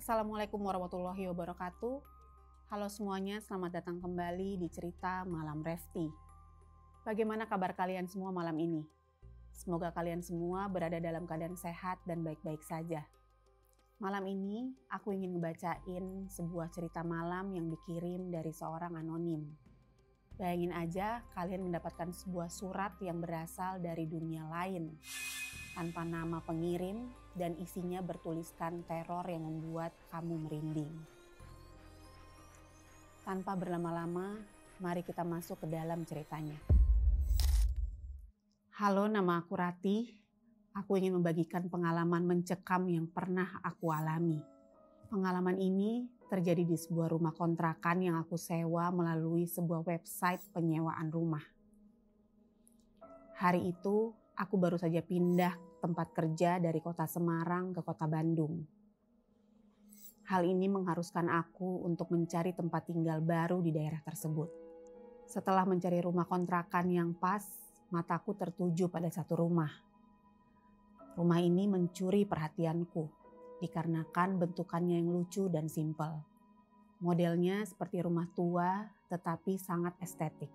Assalamualaikum warahmatullahi wabarakatuh. Halo semuanya, selamat datang kembali di cerita Malam Refti. Bagaimana kabar kalian semua malam ini? Semoga kalian semua berada dalam keadaan sehat dan baik-baik saja. Malam ini aku ingin ngebacain sebuah cerita malam yang dikirim dari seorang anonim. Bayangin aja kalian mendapatkan sebuah surat yang berasal dari dunia lain, tanpa nama pengirim dan isinya bertuliskan teror yang membuat kamu merinding. Tanpa berlama-lama, mari kita masuk ke dalam ceritanya. Halo, nama aku Ratih. Aku ingin membagikan pengalaman mencekam yang pernah aku alami. Pengalaman ini terjadi di sebuah rumah kontrakan yang aku sewa melalui sebuah website penyewaan rumah. Hari itu, aku baru saja pindah tempat kerja dari kota Semarang ke kota Bandung. Hal ini mengharuskan aku untuk mencari tempat tinggal baru di daerah tersebut. Setelah mencari rumah kontrakan yang pas, mataku tertuju pada satu rumah. Rumah ini mencuri perhatianku, dikarenakan bentukannya yang lucu dan simpel. Modelnya seperti rumah tua, tetapi sangat estetik.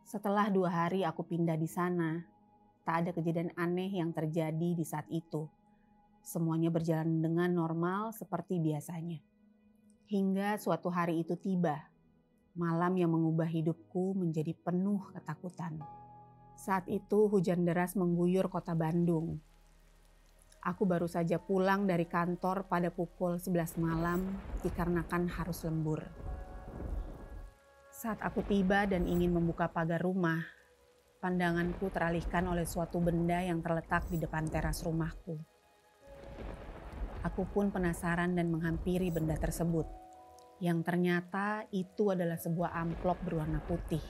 Setelah 2 hari aku pindah di sana, tak ada kejadian aneh yang terjadi di saat itu. Semuanya berjalan dengan normal seperti biasanya. Hingga suatu hari itu tiba, malam yang mengubah hidupku menjadi penuh ketakutan. Saat itu hujan deras mengguyur kota Bandung. Aku baru saja pulang dari kantor pada pukul 11 malam dikarenakan harus lembur. Saat aku tiba dan ingin membuka pagar rumah, pandanganku teralihkan oleh suatu benda yang terletak di depan teras rumahku. Aku pun penasaran dan menghampiri benda tersebut, yang ternyata itu adalah sebuah amplop berwarna putih.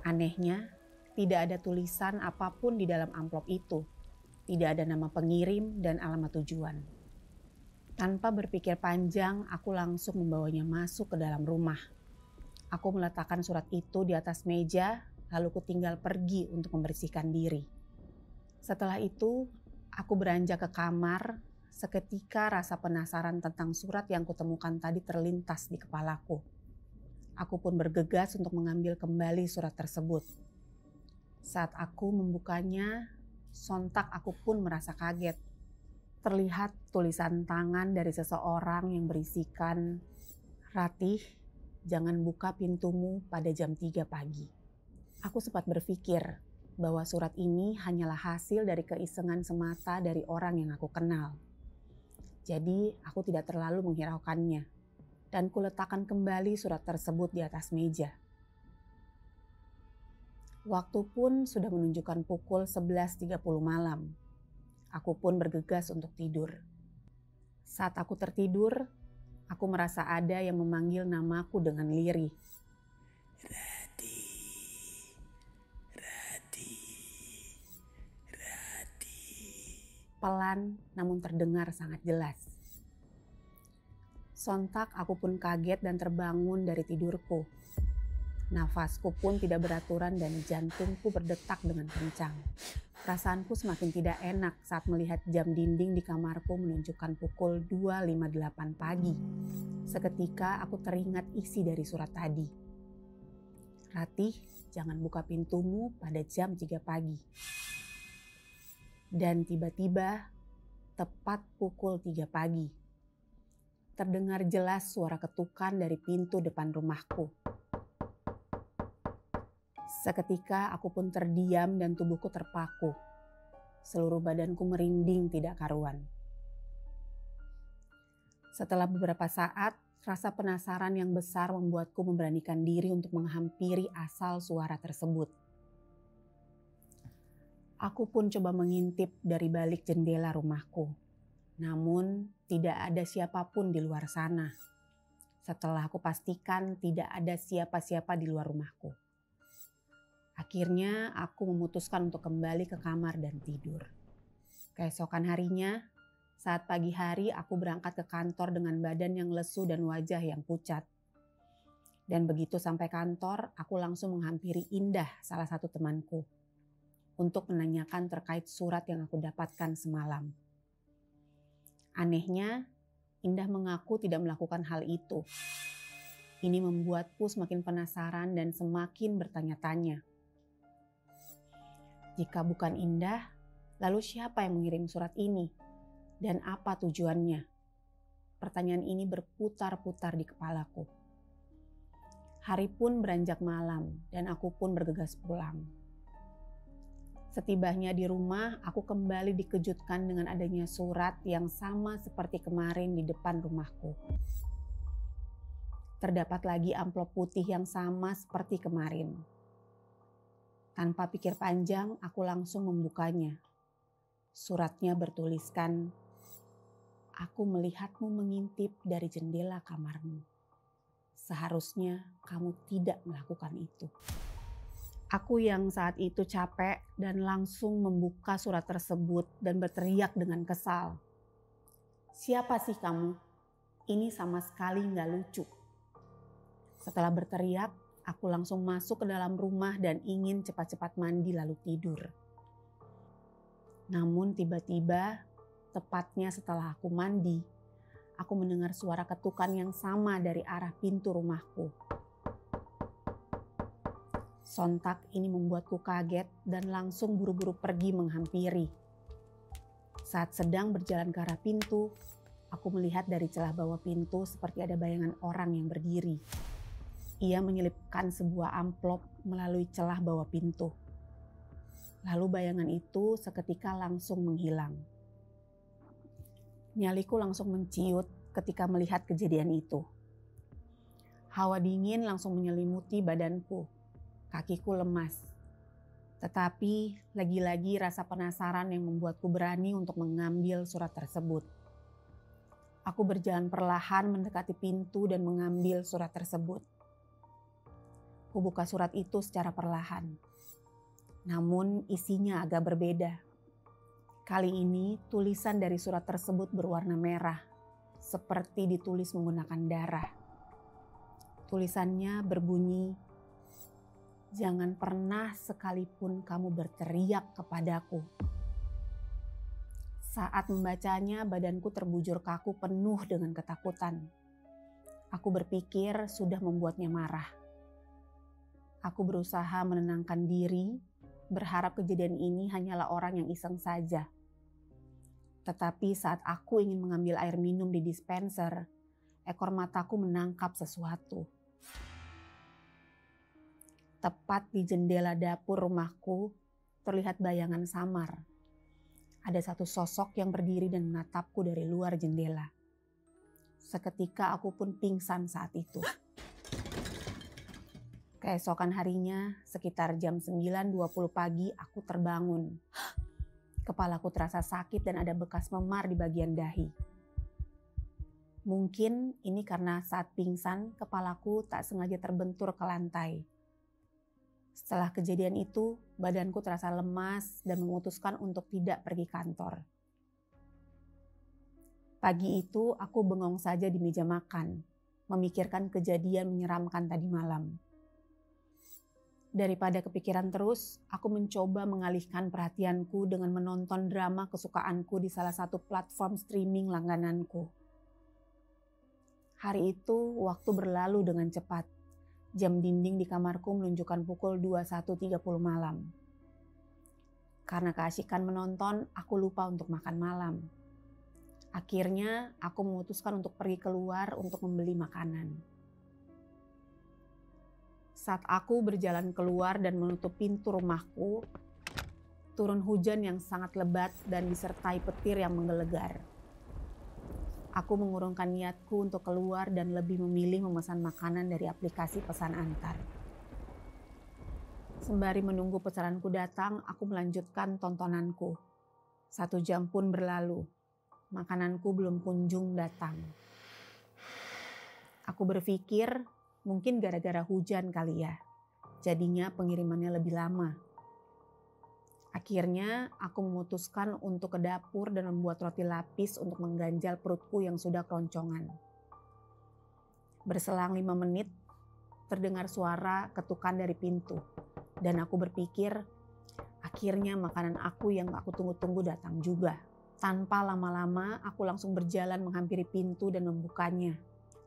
Anehnya, tidak ada tulisan apapun di dalam amplop itu. Tidak ada nama pengirim dan alamat tujuan. Tanpa berpikir panjang, aku langsung membawanya masuk ke dalam rumah. Aku meletakkan surat itu di atas meja, lalu ku tinggal pergi untuk membersihkan diri. Setelah itu, aku beranjak ke kamar. Seketika rasa penasaran tentang surat yang kutemukan tadi terlintas di kepalaku. Aku pun bergegas untuk mengambil kembali surat tersebut. Saat aku membukanya, sontak aku pun merasa kaget. Terlihat tulisan tangan dari seseorang yang berisikan, "Ratih, jangan buka pintumu pada jam 3 pagi." Aku sempat berpikir bahwa surat ini hanyalah hasil dari keisengan semata dari orang yang aku kenal. Jadi aku tidak terlalu menghiraukannya dan kuletakkan kembali surat tersebut di atas meja. Waktu pun sudah menunjukkan pukul 11.30 malam. Aku pun bergegas untuk tidur. Saat aku tertidur, aku merasa ada yang memanggil namaku dengan lirih. Ratih, Ratih, Ratih. Pelan namun terdengar sangat jelas. Sontak aku pun kaget dan terbangun dari tidurku. Nafasku pun tidak beraturan dan jantungku berdetak dengan kencang. Perasaanku semakin tidak enak saat melihat jam dinding di kamarku menunjukkan pukul 2.58 pagi. Seketika aku teringat isi dari surat tadi. Ratih, jangan buka pintumu pada jam 3 pagi. Dan tiba-tiba, tepat pukul 3 pagi, terdengar jelas suara ketukan dari pintu depan rumahku. Seketika aku pun terdiam dan tubuhku terpaku. Seluruh badanku merinding tidak karuan. Setelah beberapa saat, rasa penasaran yang besar membuatku memberanikan diri untuk menghampiri asal suara tersebut. Aku pun coba mengintip dari balik jendela rumahku. Namun tidak ada siapapun di luar sana. Setelah aku pastikan tidak ada siapa-siapa di luar rumahku. Akhirnya aku memutuskan untuk kembali ke kamar dan tidur. Keesokan harinya, saat pagi hari aku berangkat ke kantor dengan badan yang lesu dan wajah yang pucat. Dan begitu sampai kantor, aku langsung menghampiri Indah, salah satu temanku, untuk menanyakan terkait surat yang aku dapatkan semalam. Anehnya, Indah mengaku tidak melakukan hal itu. Ini membuatku semakin penasaran dan semakin bertanya-tanya. Jika bukan Indah, lalu siapa yang mengirim surat ini? Dan apa tujuannya? Pertanyaan ini berputar-putar di kepalaku. Hari pun beranjak malam dan aku pun bergegas pulang. Setibanya di rumah, aku kembali dikejutkan dengan adanya surat yang sama seperti kemarin di depan rumahku. Terdapat lagi amplop putih yang sama seperti kemarin. Tanpa pikir panjang, aku langsung membukanya. Suratnya bertuliskan, "Aku melihatmu mengintip dari jendela kamarmu. Seharusnya kamu tidak melakukan itu." Aku yang saat itu capek dan langsung membuka surat tersebut dan berteriak dengan kesal. "Siapa sih kamu? Ini sama sekali nggak lucu." Setelah berteriak, aku langsung masuk ke dalam rumah dan ingin cepat-cepat mandi lalu tidur. Namun tiba-tiba, tepatnya setelah aku mandi, aku mendengar suara ketukan yang sama dari arah pintu rumahku. Sontak ini membuatku kaget dan langsung buru-buru pergi menghampiri. Saat sedang berjalan ke arah pintu, aku melihat dari celah bawah pintu seperti ada bayangan orang yang berdiri. Ia menyelipkan sebuah amplop melalui celah bawah pintu. Lalu bayangan itu seketika langsung menghilang. Nyaliku langsung menciut ketika melihat kejadian itu. Hawa dingin langsung menyelimuti badanku. Kakiku lemas. Tetapi lagi-lagi rasa penasaran yang membuatku berani untuk mengambil surat tersebut. Aku berjalan perlahan mendekati pintu dan mengambil surat tersebut. Kubuka surat itu secara perlahan. Namun isinya agak berbeda. Kali ini tulisan dari surat tersebut berwarna merah, seperti ditulis menggunakan darah. Tulisannya berbunyi, "Jangan pernah sekalipun kamu berteriak kepadaku." Saat membacanya, badanku terbujur kaku penuh dengan ketakutan. Aku berpikir sudah membuatnya marah. Aku berusaha menenangkan diri, berharap kejadian ini hanyalah orang yang iseng saja. Tetapi saat aku ingin mengambil air minum di dispenser, ekor mataku menangkap sesuatu. Tepat di jendela dapur rumahku, terlihat bayangan samar. Ada satu sosok yang berdiri dan menatapku dari luar jendela. Seketika aku pun pingsan saat itu. Keesokan harinya, sekitar jam 9.20 pagi, aku terbangun. Kepalaku terasa sakit dan ada bekas memar di bagian dahi. Mungkin ini karena saat pingsan, kepalaku tak sengaja terbentur ke lantai. Setelah kejadian itu, badanku terasa lemas dan memutuskan untuk tidak pergi kantor. Pagi itu, aku bengong saja di meja makan, memikirkan kejadian menyeramkan tadi malam. Daripada kepikiran terus, aku mencoba mengalihkan perhatianku dengan menonton drama kesukaanku di salah satu platform streaming langgananku. Hari itu, waktu berlalu dengan cepat. Jam dinding di kamarku menunjukkan pukul 21.30 malam. Karena keasikan menonton, aku lupa untuk makan malam. Akhirnya, aku memutuskan untuk pergi keluar untuk membeli makanan. Saat aku berjalan keluar dan menutup pintu rumahku, turun hujan yang sangat lebat dan disertai petir yang menggelegar. Aku mengurungkan niatku untuk keluar dan lebih memilih memesan makanan dari aplikasi pesan antar. Sembari menunggu pesananku datang, aku melanjutkan tontonanku. 1 jam pun berlalu. Makananku belum kunjung datang. Aku berpikir, mungkin gara-gara hujan kali ya, jadinya pengirimannya lebih lama. Akhirnya aku memutuskan untuk ke dapur dan membuat roti lapis untuk mengganjal perutku yang sudah keroncongan. Berselang 5 menit, terdengar suara ketukan dari pintu. Dan aku berpikir, akhirnya makanan aku yang aku tunggu-tunggu datang juga. Tanpa lama-lama, aku langsung berjalan menghampiri pintu dan membukanya.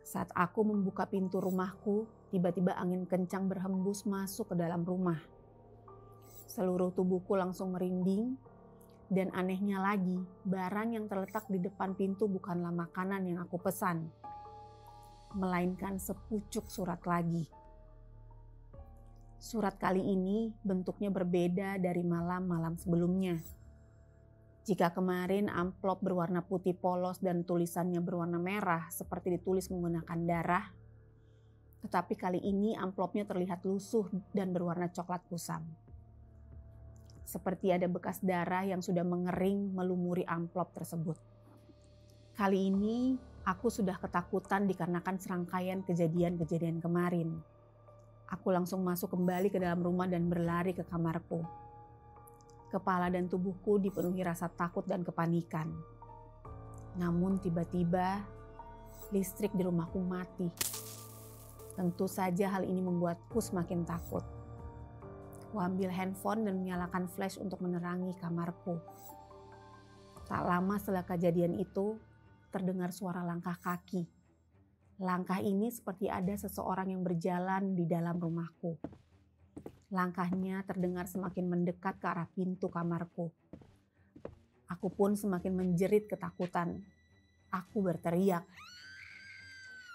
Saat aku membuka pintu rumahku, tiba-tiba angin kencang berhembus masuk ke dalam rumah. Seluruh tubuhku langsung merinding, dan anehnya lagi, barang yang terletak di depan pintu bukanlah makanan yang aku pesan, melainkan sepucuk surat lagi. Surat kali ini bentuknya berbeda dari malam-malam sebelumnya. Jika kemarin amplop berwarna putih polos dan tulisannya berwarna merah seperti ditulis menggunakan darah, tetapi kali ini amplopnya terlihat lusuh dan berwarna coklat kusam. Seperti ada bekas darah yang sudah mengering melumuri amplop tersebut. Kali ini aku sudah ketakutan dikarenakan serangkaian kejadian-kejadian kemarin. Aku langsung masuk kembali ke dalam rumah dan berlari ke kamarku. Kepala dan tubuhku dipenuhi rasa takut dan kepanikan. Namun tiba-tiba listrik di rumahku mati. Tentu saja hal ini membuatku semakin takut. Aku ambil handphone dan menyalakan flash untuk menerangi kamarku. Tak lama setelah kejadian itu, terdengar suara langkah kaki. Langkah ini seperti ada seseorang yang berjalan di dalam rumahku. Langkahnya terdengar semakin mendekat ke arah pintu kamarku. Aku pun semakin menjerit ketakutan. Aku berteriak,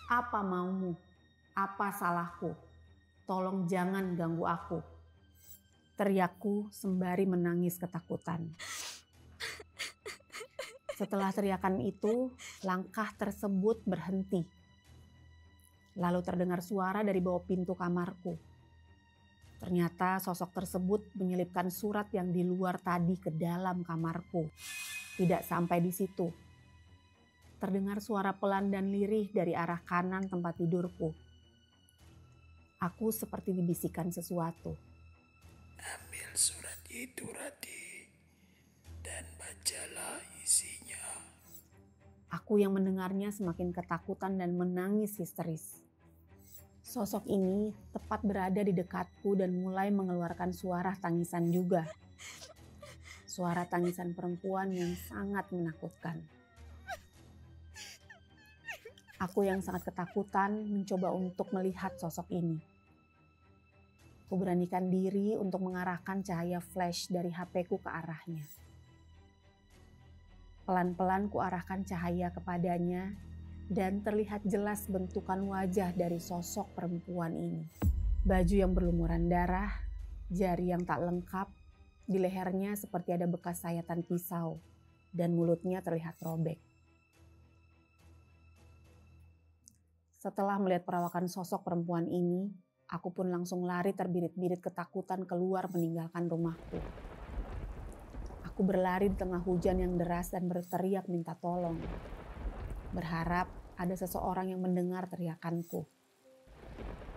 "Apa maumu? Apa salahku? Tolong jangan ganggu aku." Teriakku sembari menangis ketakutan. Setelah teriakan itu, langkah tersebut berhenti. Lalu terdengar suara dari bawah pintu kamarku. Ternyata sosok tersebut menyelipkan surat yang di luar tadi ke dalam kamarku. Tidak sampai di situ. Terdengar suara pelan dan lirih dari arah kanan tempat tidurku. Aku seperti dibisikkan sesuatu. Ambil surat itu, Rati, dan bacalah isinya. Aku yang mendengarnya semakin ketakutan dan menangis histeris. Sosok ini tepat berada di dekatku dan mulai mengeluarkan suara tangisan juga. Suara tangisan perempuan yang sangat menakutkan. Aku yang sangat ketakutan mencoba untuk melihat sosok ini. Aku beranikan diri untuk mengarahkan cahaya flash dari HP-ku ke arahnya. Pelan-pelan kuarahkan cahaya kepadanya dan terlihat jelas bentukan wajah dari sosok perempuan ini. Baju yang berlumuran darah, jari yang tak lengkap, di lehernya seperti ada bekas sayatan pisau, dan mulutnya terlihat robek. Setelah melihat perawakan sosok perempuan ini, aku pun langsung lari terbirit-birit ketakutan keluar meninggalkan rumahku. Aku berlari di tengah hujan yang deras dan berteriak minta tolong. Berharap ada seseorang yang mendengar teriakanku.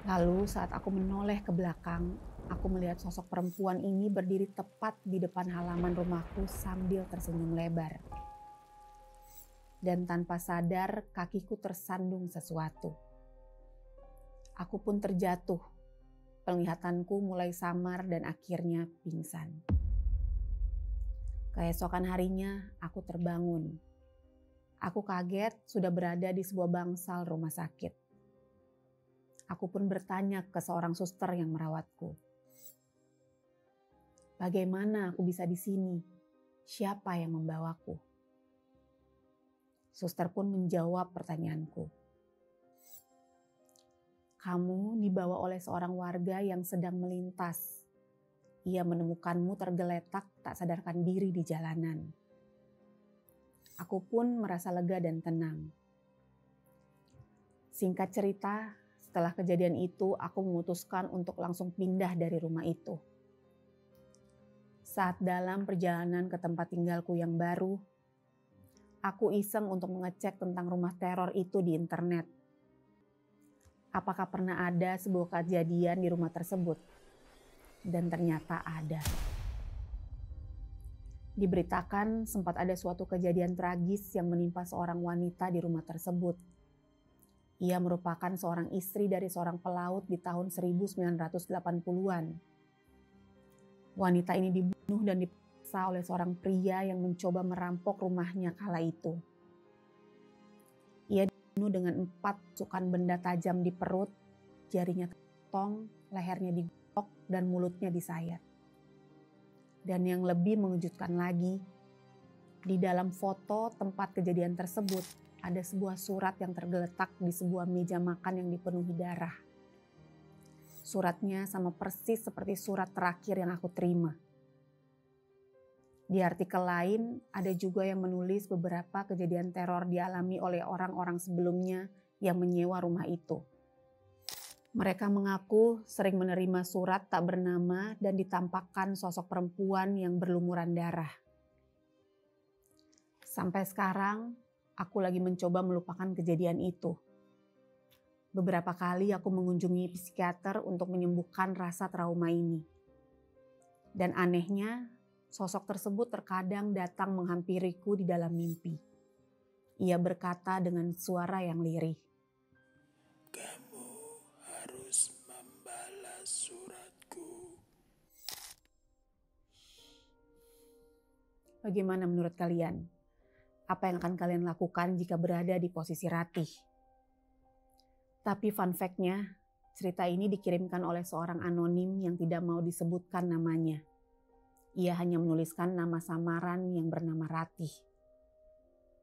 Lalu saat aku menoleh ke belakang, aku melihat sosok perempuan ini berdiri tepat di depan halaman rumahku sambil tersenyum lebar. Dan tanpa sadar kakiku tersandung sesuatu. Aku pun terjatuh. Penglihatanku mulai samar dan akhirnya pingsan. Keesokan harinya aku terbangun. Aku kaget sudah berada di sebuah bangsal rumah sakit. Aku pun bertanya ke seorang suster yang merawatku. Bagaimana aku bisa di sini? Siapa yang membawaku? Suster pun menjawab pertanyaanku. Kamu dibawa oleh seorang warga yang sedang melintas. Ia menemukanmu tergeletak tak sadarkan diri di jalanan. Aku pun merasa lega dan tenang. Singkat cerita, setelah kejadian itu aku memutuskan untuk langsung pindah dari rumah itu. Saat dalam perjalanan ke tempat tinggalku yang baru, aku iseng untuk mengecek tentang rumah teror itu di internet. Apakah pernah ada sebuah kejadian di rumah tersebut? Dan ternyata ada. Diberitakan sempat ada suatu kejadian tragis yang menimpa seorang wanita di rumah tersebut. Ia merupakan seorang istri dari seorang pelaut di tahun 1980-an. Wanita ini dibunuh dan dipaksa diperkosa oleh seorang pria yang mencoba merampok rumahnya kala itu. Ia dibunuh dengan 4 tusukan benda tajam di perut, jarinya terpotong, lehernya digorok, dan mulutnya disayat. Dan yang lebih mengejutkan lagi, di dalam foto tempat kejadian tersebut ada sebuah surat yang tergeletak di sebuah meja makan yang dipenuhi darah. Suratnya sama persis seperti surat terakhir yang aku terima. Di artikel lain, ada juga yang menulis beberapa kejadian teror dialami oleh orang-orang sebelumnya yang menyewa rumah itu. Mereka mengaku sering menerima surat tak bernama dan ditampakkan sosok perempuan yang berlumuran darah. Sampai sekarang, aku lagi mencoba melupakan kejadian itu. Beberapa kali aku mengunjungi psikiater untuk menyembuhkan rasa trauma ini. Dan anehnya, sosok tersebut terkadang datang menghampiriku di dalam mimpi. Ia berkata dengan suara yang lirih. Kamu harus membalas suratku. Bagaimana menurut kalian? Apa yang akan kalian lakukan jika berada di posisi Ratih? Tapi fun fact-nya, cerita ini dikirimkan oleh seorang anonim yang tidak mau disebutkan namanya. Ia hanya menuliskan nama samaran yang bernama Ratih.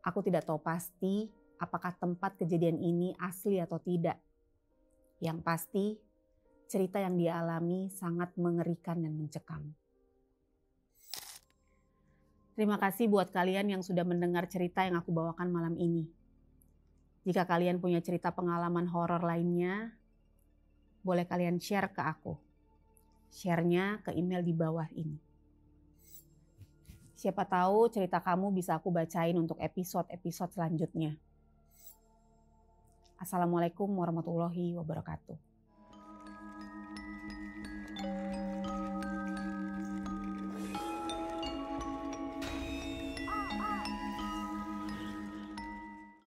Aku tidak tahu pasti apakah tempat kejadian ini asli atau tidak. Yang pasti, cerita yang dia alami sangat mengerikan dan mencekam. Terima kasih buat kalian yang sudah mendengar cerita yang aku bawakan malam ini. Jika kalian punya cerita pengalaman horor lainnya, boleh kalian share ke aku. Share-nya ke email di bawah ini. Siapa tahu cerita kamu bisa aku bacain untuk episode-episode selanjutnya. Assalamualaikum warahmatullahi wabarakatuh.